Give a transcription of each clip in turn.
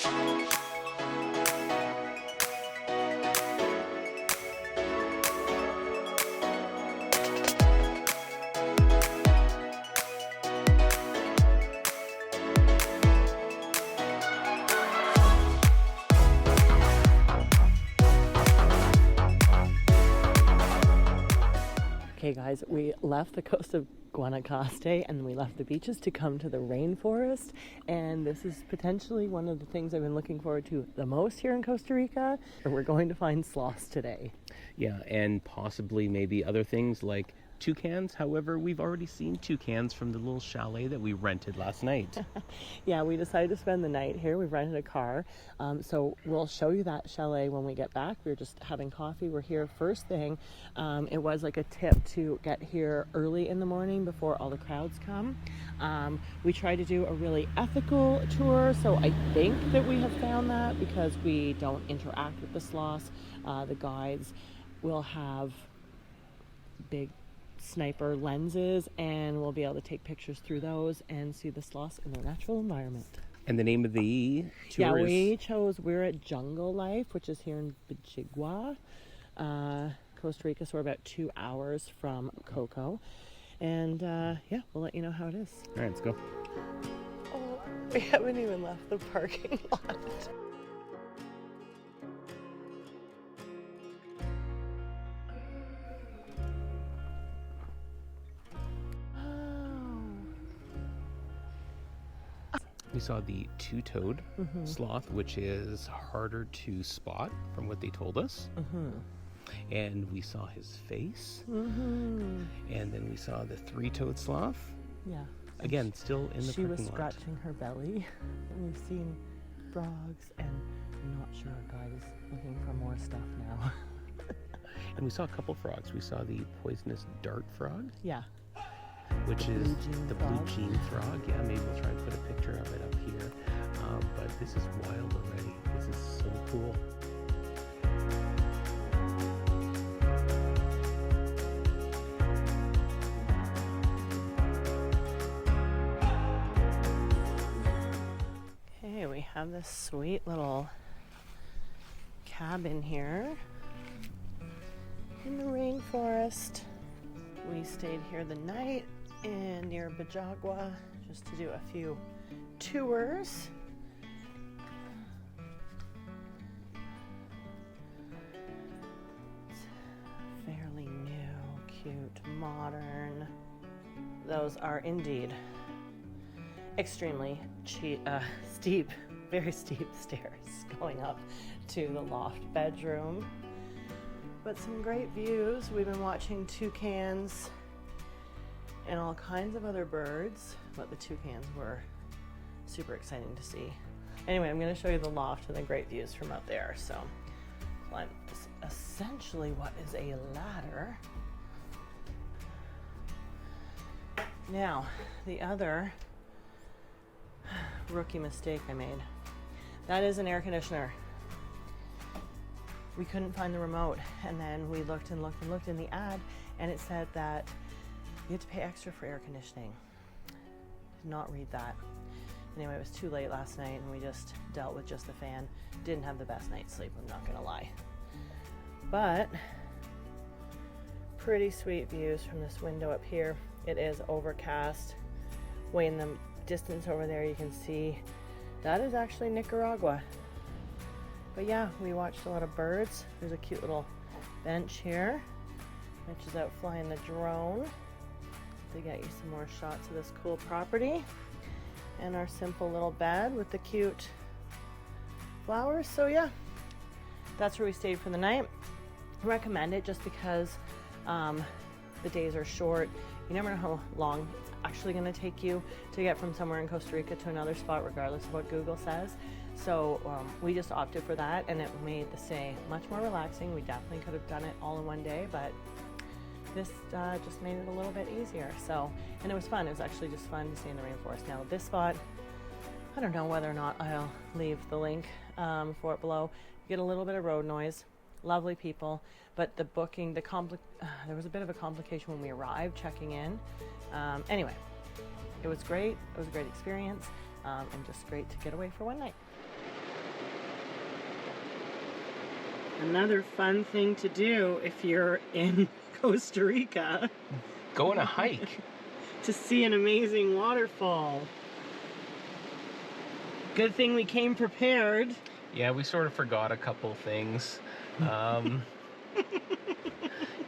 Okay guys, we left the coast of Guanacaste and we left the beaches to come to the rainforest, and this is potentially one of the things I've been looking forward to the most here in Costa Rica. We're going to find sloths today. Yeah, and possibly maybe other things like toucans. However, we've already seen toucans from the little chalet that we rented last night. Yeah, we decided to spend the night here. We've rented a car, so we'll show you that chalet when we get back. We're just having coffee. We're here first thing. It was like a tip to get here early in the morning before all the crowds come. We try to do a really ethical tour, so I think that we have found that because we don't interact with the sloths. The guides will have big sniper lenses and we'll be able to take pictures through those and see the sloths in their natural environment. And the name of the tour is... We're at Jungle Life, which is here in Bijigua, Costa Rica, so we're about 2 hours from Coco. And yeah, we'll let you know how it is. All right, let's go. Oh, we haven't even left the parking lot. We saw the two-toed sloth, which is harder to spot from what they told us. And we saw his face. And then we saw the three-toed sloth. Yeah. Again, still in the parking lot. She was scratching her belly. And we've seen frogs, and I'm not sure our guide is looking for more stuff now. And we saw a couple frogs. We saw the poisonous dart frog. Yeah. Which is the blue jean frog. Yeah, maybe we'll try and put a picture of it up here. But this is wild already. This is so cool. Okay, we have this sweet little cabin here in the rainforest. We stayed here the night and near Bijigua just to do a few tours. It's fairly new, cute, modern. Those are indeed extremely steep, very steep stairs going up to the loft bedroom. But some great views. We've been watching toucans and all kinds of other birds, but the toucans were super exciting to see. Anyway, I'm going to show you the loft and the great views from up there. So climb essentially what is a ladder. Now, the other rookie mistake I made, that is an air conditioner. We couldn't find the remote, and then we looked and looked and looked in the ad, and it said that you had to pay extra for air conditioning. Did not read that. Anyway, it was too late last night, and we just dealt with just the fan. Didn't have the best night's sleep, I'm not gonna lie. But pretty sweet views from this window up here. It is overcast. Way in the distance over there, you can see that is actually Nicaragua. But yeah, we watched a lot of birds. There's a cute little bench here, which is out flying the drone to get you some more shots of this cool property. And our simple little bed with the cute flowers. So yeah, that's where we stayed for the night. I recommend it just because the days are short. You never know how long it's actually going to take you to get from somewhere in Costa Rica to another spot, regardless of what Google says. So we just opted for that, and it made the stay much more relaxing. We definitely could have done it all in one day, but this just made it a little bit easier. So, and it was fun. It was actually just fun to stay in the rainforest. Now this spot, I don't know whether or not I'll leave the link for it below. You get a little bit of road noise. Lovely people, but the booking, there was a bit of a complication when we arrived checking in. Anyway, it was great. It was a great experience, and just great to get away for one night. Another fun thing to do if you're in Costa Rica. Go on a hike. To see an amazing waterfall. Good thing we came prepared. Yeah, we sort of forgot a couple things.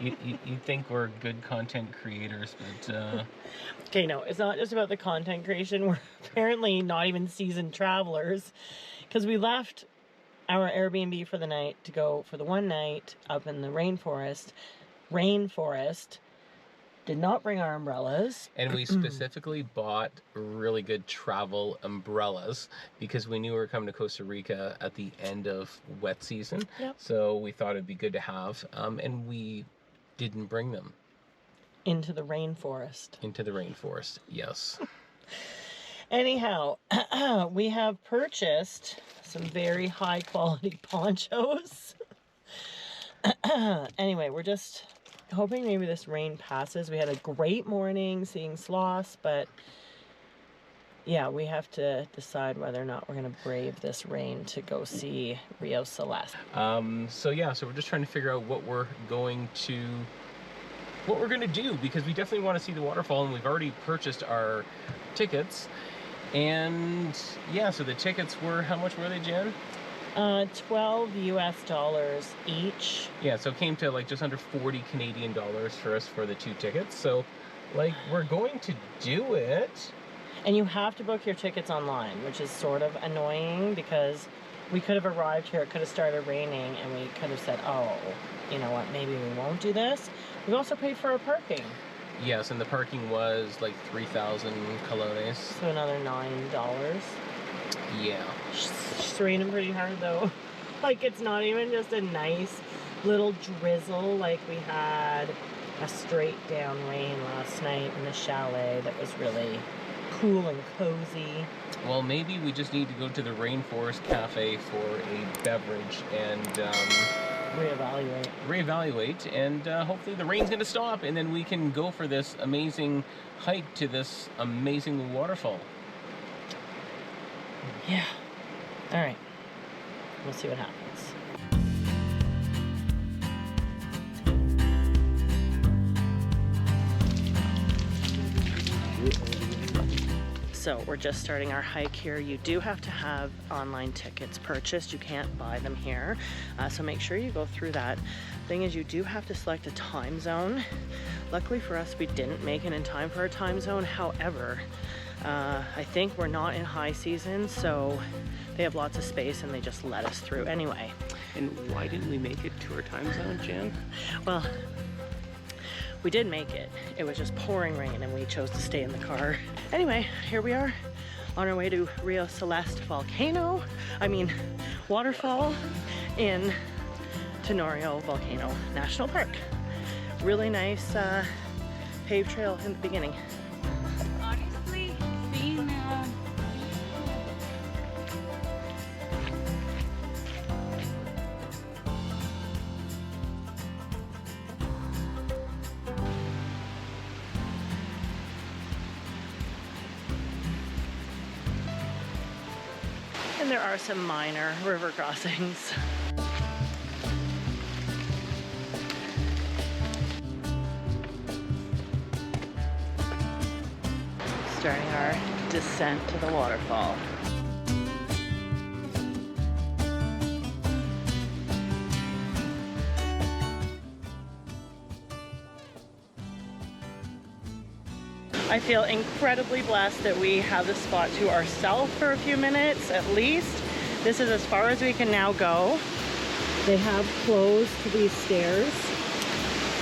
You think we're good content creators, but... Okay, no, it's not just about the content creation. We're apparently not even seasoned travelers. Because we left our Airbnb for the night to go for the one night up in the rainforest. Did not bring our umbrellas. And we specifically bought really good travel umbrellas because we knew we were coming to Costa Rica at the end of wet season. Yep. So we thought it'd be good to have. And we didn't bring them. Into the rainforest. Into the rainforest, yes. Anyhow, we have purchased some very high quality ponchos. Anyway, we're just hoping maybe this rain passes. We had a great morning seeing sloths, but yeah, we have to decide whether or not we're going to brave this rain to go see Rio Celeste. So we're just trying to figure out what we're going to do, because we definitely want to see the waterfall, and we've already purchased our tickets. And yeah, so the tickets were, how much were they, Jen? $12 US each. Yeah, so it came to like just under 40 Canadian dollars for us for the 2 tickets. So like, we're going to do it. And you have to book your tickets online, which is sort of annoying because we could have arrived here, it could have started raining, and we could have said, oh, you know what, maybe we won't do this. We've also paid for our parking. Yes, and the parking was like 3,000 colones. So another $9. Yeah. It's raining pretty hard though. Like, it's not even just a nice little drizzle. Like, we had a straight down rain last night in the chalet that was really cool and cozy. Well, maybe we just need to go to the Rainforest Cafe for a beverage and reevaluate, and hopefully the rain's gonna stop, and then we can go for this amazing hike to this amazing waterfall. Yeah. All right. We'll see what happens. So we're just starting our hike here. You do have to have online tickets purchased. You can't buy them here. So make sure you go through that. Thing is, you do have to select a time zone. Luckily for us, we didn't make it in time for our time zone. However, I think we're not in high season, so they have lots of space and they just let us through anyway. And why didn't we make it to our time zone, Jen? Well, we did make it. It was just pouring rain and we chose to stay in the car. Anyway, here we are on our way to Rio Celeste waterfall in Tenorio Volcano National Park. Really nice paved trail in the beginning. Honestly, being And there are some minor river crossings. Starting our descent to the waterfall. I feel incredibly blessed that we have the spot to ourselves for a few minutes at least. This is as far as we can now go. They have closed these stairs.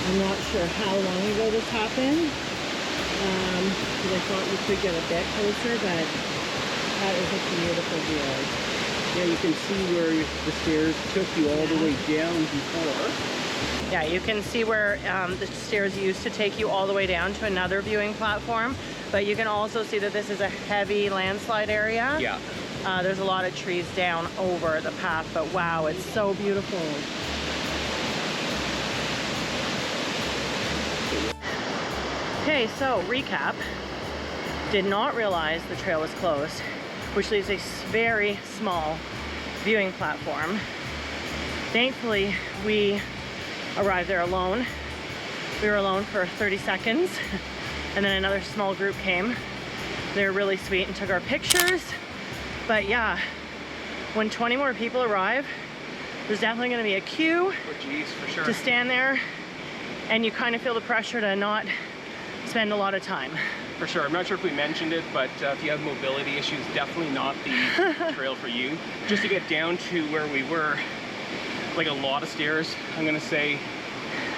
I'm not sure how long ago this happened. Because I thought you could get a bit closer, but that is a beautiful view. Yeah, you can see where the stairs took you all the way down before. Yeah, you can see where the stairs used to take you all the way down to another viewing platform, but you can also see that this is a heavy landslide area. Yeah. There's a lot of trees down over the path, but wow, it's so beautiful. Okay, so recap. Did not realize the trail was closed, which leaves a very small viewing platform. Thankfully, we arrived there alone. We were alone for 30 seconds, and then another small group came. They were really sweet and took our pictures. But yeah, when 20 more people arrive, there's definitely going to be a queue For sure. to stand there, and you kind of feel the pressure to not spend a lot of time. For sure. I'm not sure if we mentioned it, but if you have mobility issues, definitely not the trail for you. Just to get down to where we were, like a lot of stairs. I'm gonna say,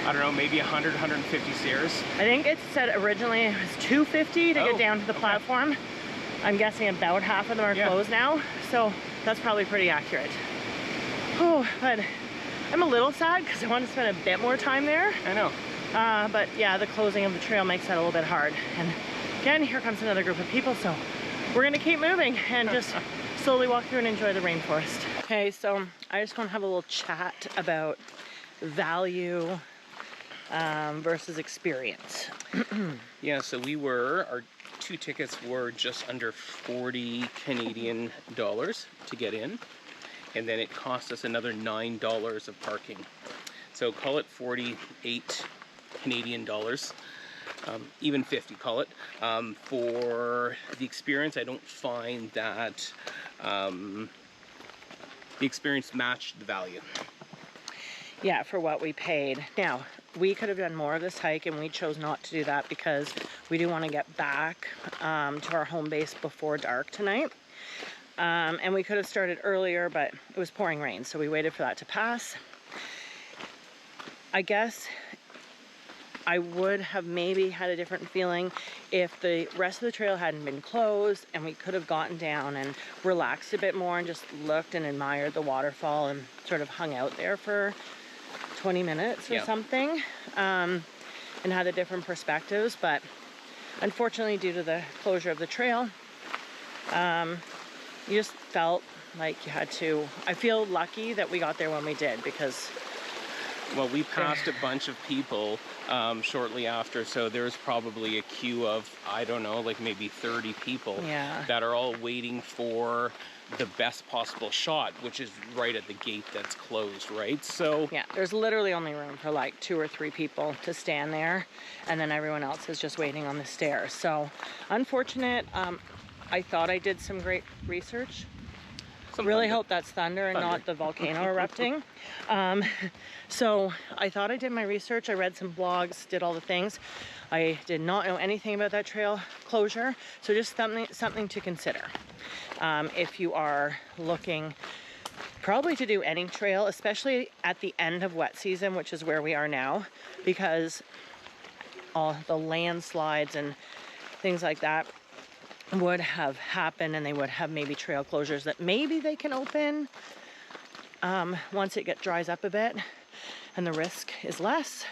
I don't know, maybe 100, 150 stairs. I think it said originally it was 250 to get down to the platform. I'm guessing about half of them are closed now, so that's probably pretty accurate. Oh, but I'm a little sad because I want to spend a bit more time there. I know. But yeah, the closing of the trail makes that a little bit hard. And again, here comes another group of people, so we're gonna keep moving and just slowly walk through and enjoy the rainforest. Okay, so I just want to have a little chat about value versus experience. Yeah, so our 2 tickets were just under 40 Canadian dollars to get in, and then it cost us another $9 of parking. So call it 48 Canadian dollars. Even 50, call it. For the experience, I don't find that the experience matched the value. Yeah, for what we paid. Now, we could have done more of this hike, and we chose not to do that because we do want to get back to our home base before dark tonight. And we could have started earlier, but it was pouring rain, so we waited for that to pass. I guess I would have maybe had a different feeling if the rest of the trail hadn't been closed and we could have gotten down and relaxed a bit more and just looked and admired the waterfall and sort of hung out there for 20 minutes or something, and had a different perspectives. But unfortunately, due to the closure of the trail, you just felt like you had to. I feel lucky that we got there when we did, because well, we passed a bunch of people shortly after, so there's probably a queue of, I don't know, like maybe 30 people that are all waiting for the best possible shot, which is right at the gate that's closed, right? So yeah, there's literally only room for like 2 or 3 people to stand there, and then everyone else is just waiting on the stairs. So unfortunate. I thought I did some great research. Really hope that's thunder and not the volcano erupting. So I thought I did my research. I read some blogs, did all the things. I did not know anything about that trail closure. So just something to consider. If you are looking probably to do any trail, especially at the end of wet season, which is where we are now, because all the landslides and things like that would have happened, and they would have maybe trail closures that maybe they can open once it dries up a bit and the risk is less.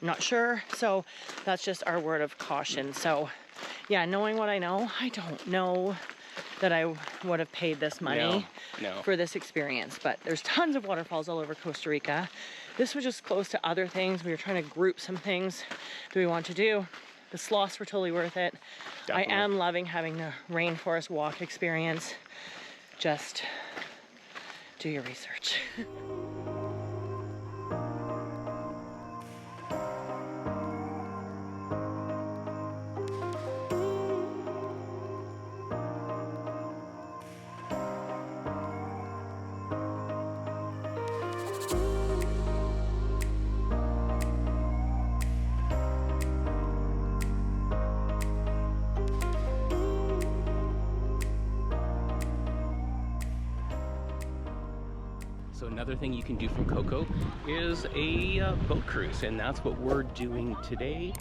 I'm not sure. So that's just our word of caution. So yeah, knowing what I know, I don't know that I would have paid this money for this experience. But there's tons of waterfalls all over Costa Rica. This was just close to other things. We were trying to group some things that we want to do. The sloths were totally worth it. Definitely. I am loving having the rainforest walk experience. Just do your research. So another thing you can do from Coco is a boat cruise, and that's what we're doing today.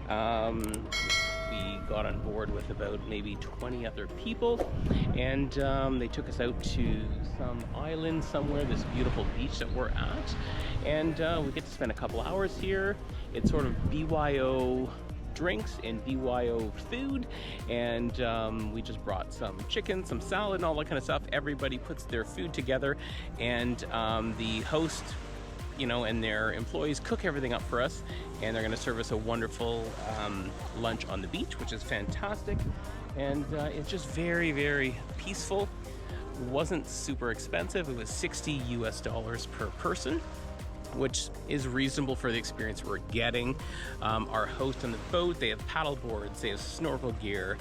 We got on board with about maybe 20 other people, and they took us out to some island somewhere, this beautiful beach that we're at, and we get to spend a couple hours here. It's sort of BYO drinks and BYO food, and we just brought some chicken, some salad, and all that kind of stuff. Everybody puts their food together, and the host, and their employees cook everything up for us, and they're going to serve us a wonderful lunch on the beach, which is fantastic. And it's just very, very peaceful. wasn't super expensive. It was $60 US per person, which is reasonable for the experience we're getting. Our host on the boat, they have paddle boards, they have snorkel gear,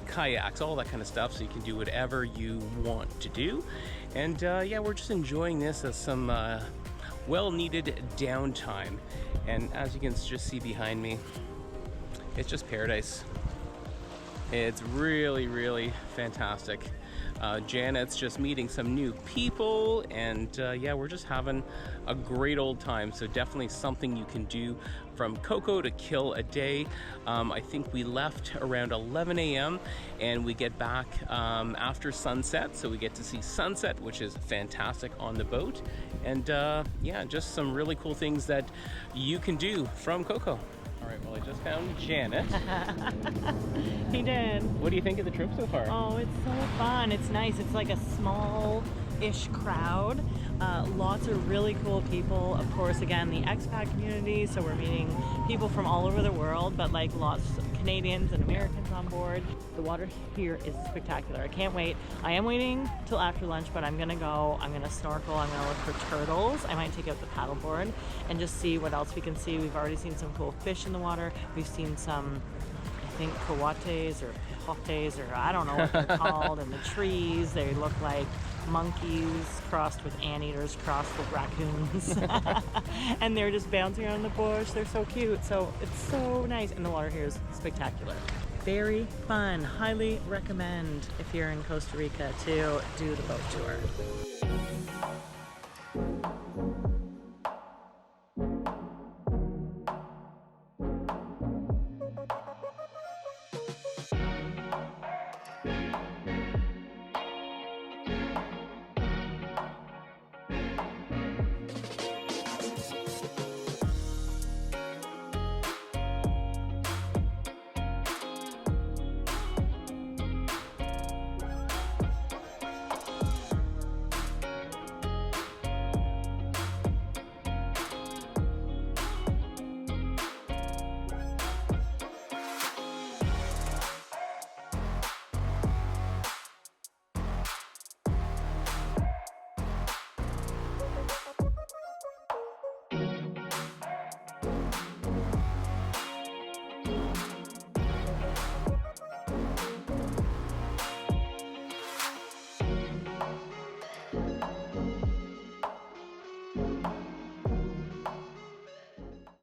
kayaks, all that kind of stuff, so you can do whatever you want to do. And yeah, we're just enjoying this as some well-needed downtime. And as you can just see behind me, it's just paradise. It's really, really fantastic. Janet's just meeting some new people, and yeah, we're just having a great old time. So definitely something you can do from Coco to kill a day. I think we left around 11 a.m. and we get back after sunset, so we get to see sunset, which is fantastic on the boat. And yeah, just some really cool things that you can do from Coco. All right, well, I just found Janet. He did. What do you think of the trip so far? Oh, it's so fun. It's nice. It's like a small-ish crowd. Lots of really cool people. Of course, again, the expat community. So we're meeting people from all over the world, but like lots of Canadians and Americans on board. The water here is spectacular. I can't wait. I am waiting till after lunch, but I'm gonna go. I'm gonna snorkel. I'm gonna look for turtles. I might take out the paddleboard and just see what else we can see. We've already seen some cool fish in the water. We've seen some, I think, coates or pijotes, or I don't know what they're called, and the trees. They look like monkeys crossed with anteaters, crossed with raccoons. And they're just bouncing around the bush. They're so cute. So it's so nice. And the water here is spectacular. Very fun. Highly recommend if you're in Costa Rica to do the boat tour.